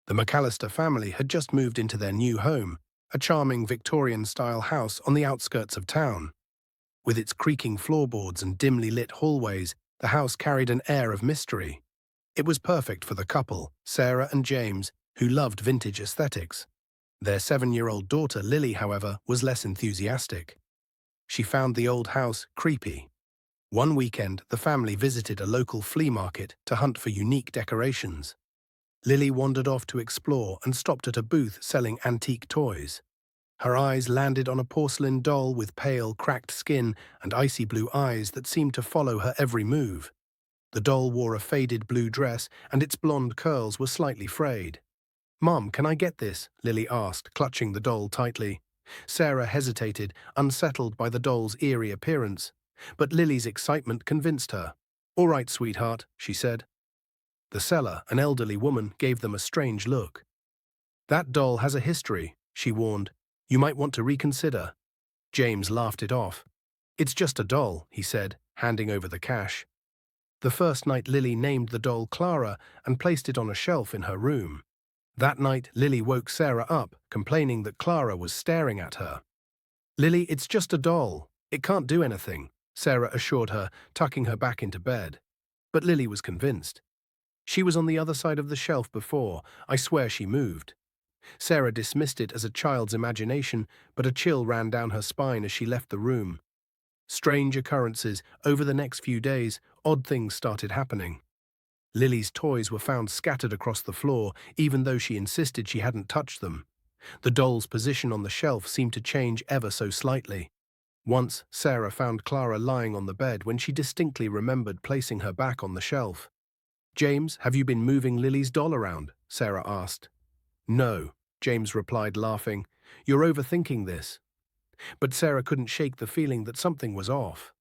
The McAllister family had just moved into their new home, a charming Victorian-style house on the outskirts of town. With its creaking floorboards and dimly lit hallways, the house carried an air of mystery. It was perfect for the couple, Sarah and James, who loved vintage aesthetics. Their 7-year-old daughter, Lily, however, was less enthusiastic. She found the old house creepy. One weekend, the family visited a local flea market to hunt for unique decorations. Lily wandered off to explore and stopped at a booth selling antique toys. Her eyes landed on a porcelain doll with pale, cracked skin and icy blue eyes that seemed to follow her every move. The doll wore a faded blue dress and its blonde curls were slightly frayed. "Mom, can I get this?" Lily asked, clutching the doll tightly. Sarah hesitated, unsettled by the doll's eerie appearance. But Lily's excitement convinced her. "All right, sweetheart," she said. The seller, an elderly woman, gave them a strange look. "That doll has a history," she warned. "You might want to reconsider." James laughed it off. "It's just a doll," he said, handing over the cash. The first night Lily named the doll Clara and placed it on a shelf in her room. That night Lily woke Sarah up, complaining that Clara was staring at her. "Lily, it's just a doll. It can't do anything," Sarah assured her, tucking her back into bed. But Lily was convinced. "She was on the other side of the shelf before. I swear she moved." Sarah dismissed it as a child's imagination, but a chill ran down her spine as she left the room. Strange occurrences. Over the next few days, odd things started happening. Lily's toys were found scattered across the floor, even though she insisted she hadn't touched them. The doll's position on the shelf seemed to change ever so slightly. Once, Sarah found Clara lying on the bed when she distinctly remembered placing her back on the shelf. "James, have you been moving Lily's doll around?" Sarah asked. "No," James replied, laughing. "You're overthinking this." But Sarah couldn't shake the feeling that something was off.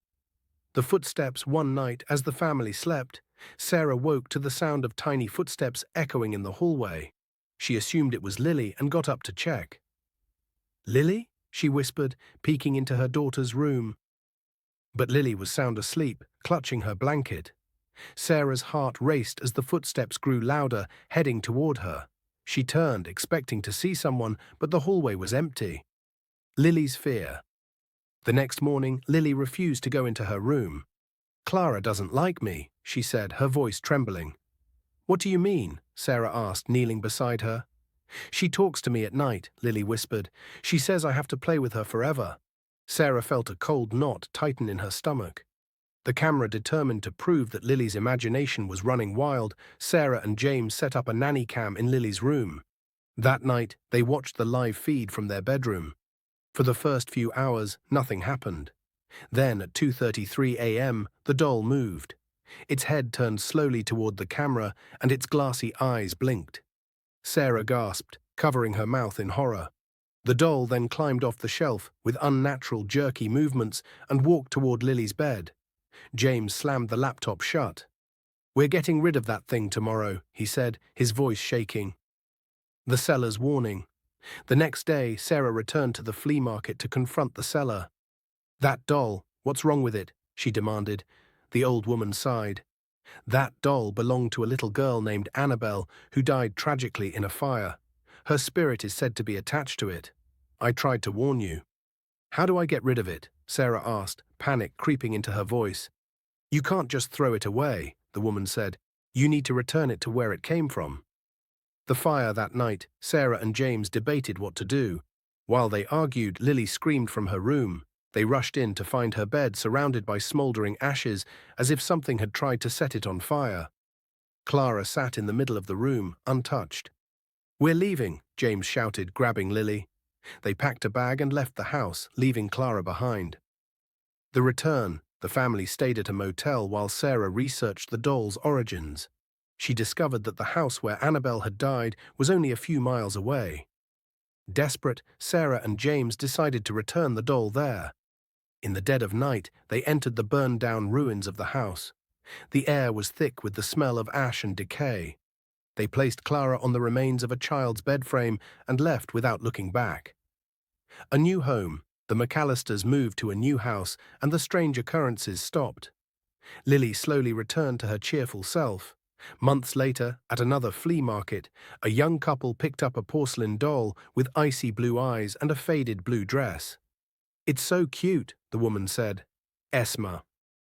The footsteps one night as the family slept, Sarah woke to the sound of tiny footsteps echoing in the hallway. She assumed it was Lily and got up to check. "Lily?" she whispered, peeking into her daughter's room. But Lily was sound asleep, clutching her blanket. Sarah's heart raced as the footsteps grew louder, heading toward her. She turned, expecting to see someone, but the hallway was empty. Lily's fear. The next morning, Lily refused to go into her room. "Clara doesn't like me," she said, her voice trembling. "What do you mean?" Sarah asked, kneeling beside her. "She talks to me at night," Lily whispered. "She says I have to play with her forever." Sarah felt a cold knot tighten in her stomach. The camera determined to prove that Lily's imagination was running wild. Sarah and James set up a nanny cam in Lily's room. That night, they watched the live feed from their bedroom. For the first few hours, nothing happened. Then, at 2:33 a.m., the doll moved. Its head turned slowly toward the camera, and its glassy eyes blinked. Sarah gasped, covering her mouth in horror. The doll then climbed off the shelf with unnatural, jerky movements and walked toward Lily's bed. James slammed the laptop shut. "We're getting rid of that thing tomorrow," he said, his voice shaking. The seller's warning. The next day, Sarah returned to the flea market to confront the seller. "That doll, what's wrong with it?" she demanded. The old woman sighed. "That doll belonged to a little girl named Annabelle who died tragically in a fire. Her spirit is said to be attached to it. I tried to warn you." "How do I get rid of it?" Sarah asked, panic creeping into her voice. "You can't just throw it away," the woman said. "You need to return it to where it came from." The fire that night, Sarah and James debated what to do. While they argued, Lily screamed from her room. They rushed in to find her bed surrounded by smoldering ashes, as if something had tried to set it on fire. Clara sat in the middle of the room, untouched. "We're leaving," James shouted, grabbing Lily. They packed a bag and left the house, leaving Clara behind. The return, the family stayed at a motel while Sarah researched the doll's origins. She discovered that the house where Annabelle had died was only a few miles away. Desperate, Sarah and James decided to return the doll there. In the dead of night, they entered the burned-down ruins of the house. The air was thick with the smell of ash and decay. They placed Clara on the remains of a child's bed frame and left without looking back. A new home. The McAllisters moved to a new house, and the strange occurrences stopped. Lily slowly returned to her cheerful self. Months later, at another flea market, a young couple picked up a porcelain doll with icy blue eyes and a faded blue dress. "It's so cute," the woman said. Esma,